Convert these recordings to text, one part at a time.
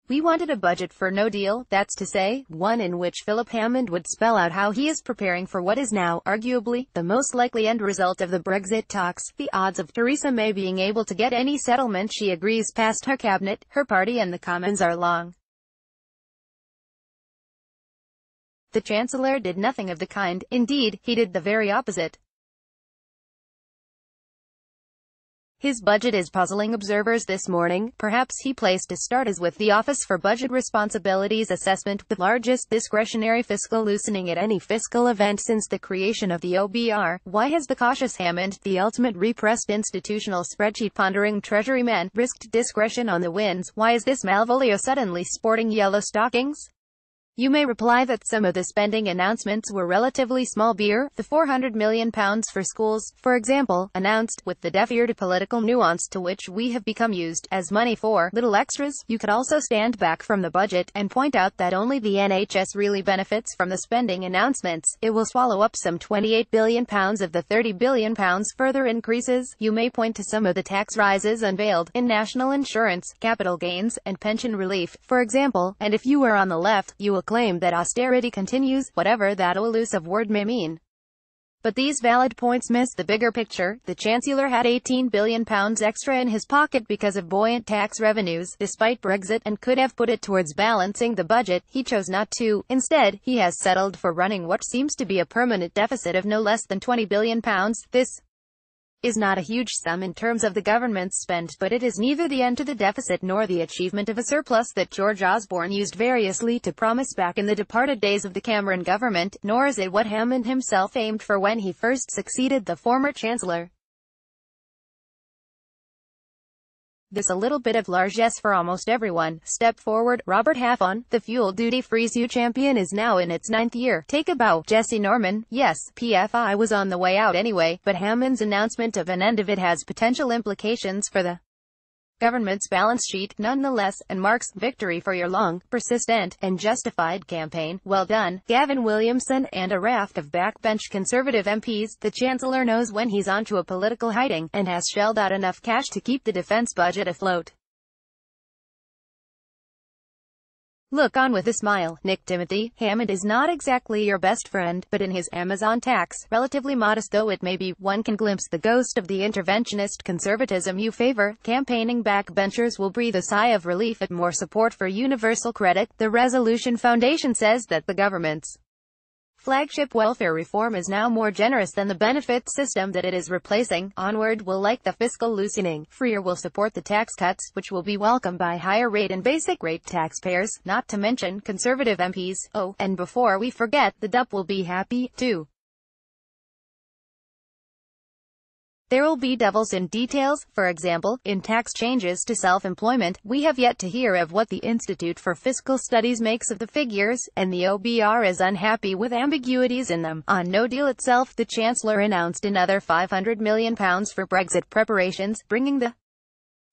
We wanted a budget for no deal, that's to say, one in which Philip Hammond would spell out how he is preparing for what is now, arguably, the most likely end result of the Brexit talks. The odds of Theresa May being able to get any settlement she agrees past her cabinet, her party and the Commons are long. The Chancellor did nothing of the kind. Indeed, he did the very opposite. His budget is puzzling observers this morning. Perhaps he placed his start as with the Office for Budget Responsibility's assessment, the largest discretionary fiscal loosening at any fiscal event since the creation of the OBR. Why has the cautious Hammond, the ultimate repressed institutional spreadsheet-pondering Treasury man, risked discretion on the winds? Why is this Malvolio suddenly sporting yellow stockings? You may reply that some of the spending announcements were relatively small beer. The £400 million for schools, for example, announced, with the deaf ear to political nuance to which we have become used, as money for little extras. You could also stand back from the budget, and point out that only the NHS really benefits from the spending announcements. It will swallow up some £28 billion of the £30 billion further increases. You may point to some of the tax rises unveiled, in national insurance, capital gains, and pension relief, for example, and if you are on the left, you will claim that austerity continues, whatever that elusive word may mean. But these valid points miss the bigger picture. The Chancellor had £18 billion extra in his pocket because of buoyant tax revenues, despite Brexit, and could have put it towards balancing the budget. He chose not to. Instead, he has settled for running what seems to be a permanent deficit of no less than £20 billion. This is not a huge sum in terms of the government's spend, but it is neither the end to the deficit nor the achievement of a surplus that George Osborne used variously to promise back in the departed days of the Cameron government, nor is it what Hammond himself aimed for when he first succeeded the former Chancellor. This a little bit of largesse for almost everyone. Step forward. Robert Halfon, the fuel duty-free champion, is now in its 9th year. Take a bow. Jesse Norman, yes, PFI was on the way out anyway, but Hammond's announcement of an end of it has potential implications for the government's balance sheet, nonetheless, and marks victory for your long, persistent, and justified campaign. Well done, Gavin Williamson, and a raft of backbench Conservative MPs. The Chancellor knows when he's onto a political hiding, and has shelled out enough cash to keep the defence budget afloat. Look on with a smile. Nick Timothy, Hammond is not exactly your best friend, but in his Amazon tax, relatively modest though it may be, one can glimpse the ghost of the interventionist conservatism you favor. Campaigning backbenchers will breathe a sigh of relief at more support for universal credit. The Resolution Foundation says that the government's flagship welfare reform is now more generous than the benefit system that it is replacing. Onward will like the fiscal loosening. Freer will support the tax cuts, which will be welcomed by higher rate and basic rate taxpayers, not to mention Conservative MPs. Oh, and before we forget, the DUP will be happy, too. There will be devils in details. For example, in tax changes to self-employment, we have yet to hear of what the Institute for Fiscal Studies makes of the figures, and the OBR is unhappy with ambiguities in them. On no deal itself, the Chancellor announced another £500 million for Brexit preparations, bringing the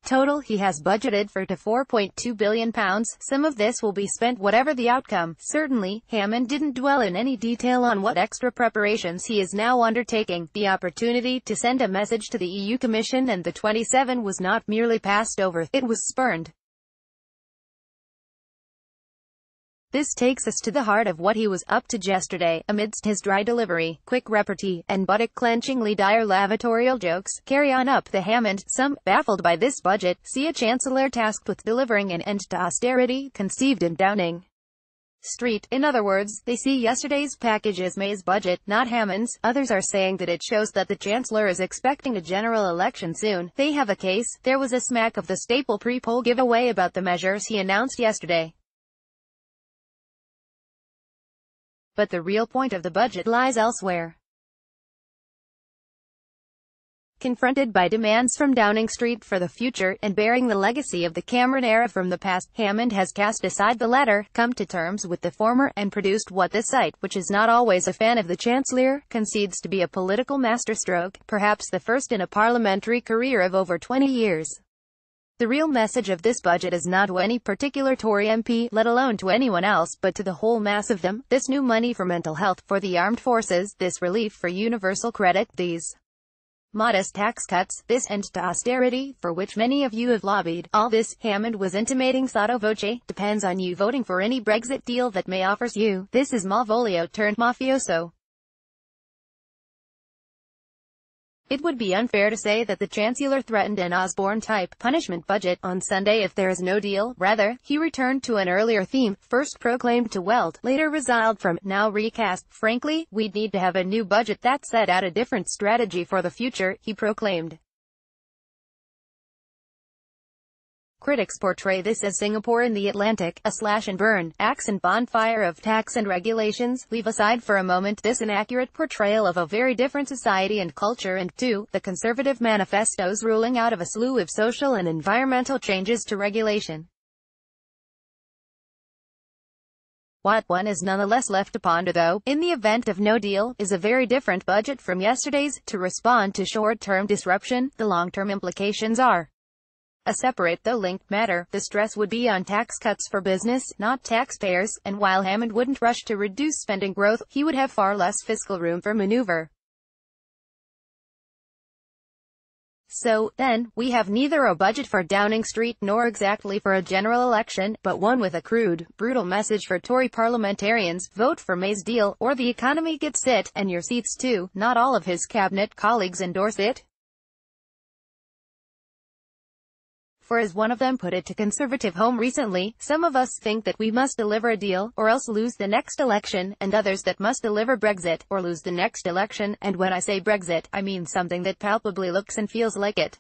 total he has budgeted for to £4.2 billion. Some of this will be spent whatever the outcome. Certainly, Hammond didn't dwell in any detail on what extra preparations he is now undertaking. The opportunity to send a message to the EU Commission and the 27 was not merely passed over, it was spurned. This takes us to the heart of what he was up to yesterday. Amidst his dry delivery, quick repartee, and buttock-clenchingly dire lavatorial jokes, carry on up the Hammond. Some, baffled by this budget, see a Chancellor tasked with delivering an end to austerity, conceived in Downing Street. In other words, they see yesterday's package as May's budget, not Hammond's. Others are saying that it shows that the Chancellor is expecting a general election soon. They have a case. There was a smack of the staple pre-poll giveaway about the measures he announced yesterday. But the real point of the budget lies elsewhere. Confronted by demands from Downing Street for the future, and bearing the legacy of the Cameron era from the past, Hammond has cast aside the latter, come to terms with the former, and produced what the site, which is not always a fan of the Chancellor, concedes to be a political masterstroke, perhaps the first in a parliamentary career of over 20 years. The real message of this budget is not to any particular Tory MP, let alone to anyone else, but to the whole mass of them. This new money for mental health, for the armed forces, this relief for universal credit, these Modest tax cuts, this end to austerity, for which many of you have lobbied. All this, Hammond was intimating sotto voce, depends on you voting for any Brexit deal that May offers you. This is Malvolio turned mafioso. It would be unfair to say that the Chancellor threatened an Osborne-type punishment budget on Sunday if there is no deal. Rather, he returned to an earlier theme, first proclaimed to weld, later resiled from, now recast. Frankly, we'd need to have a new budget that set out a different strategy for the future, he proclaimed. Critics portray this as Singapore in the Atlantic, a slash-and-burn, axe-and-bonfire of tax and regulations. Leave aside for a moment this inaccurate portrayal of a very different society and culture and, 2, the Conservative manifesto's ruling out of a slew of social and environmental changes to regulation. What one is nonetheless left to ponder though, in the event of no deal, is a very different budget from yesterday's. To respond to short-term disruption, the long-term implications are a separate though linked matter. The stress would be on tax cuts for business, not taxpayers, and while Hammond wouldn't rush to reduce spending growth, he would have far less fiscal room for maneuver. So, then, we have neither a budget for Downing Street nor exactly for a general election, but one with a crude, brutal message for Tory parliamentarians: vote for May's deal, or the economy gets it, and your seats too. Not all of his cabinet colleagues endorse it. For as one of them put it to Conservative Home recently, some of us think that we must deliver a deal, or else lose the next election, and others that must deliver Brexit, or lose the next election, and when I say Brexit, I mean something that palpably looks and feels like it.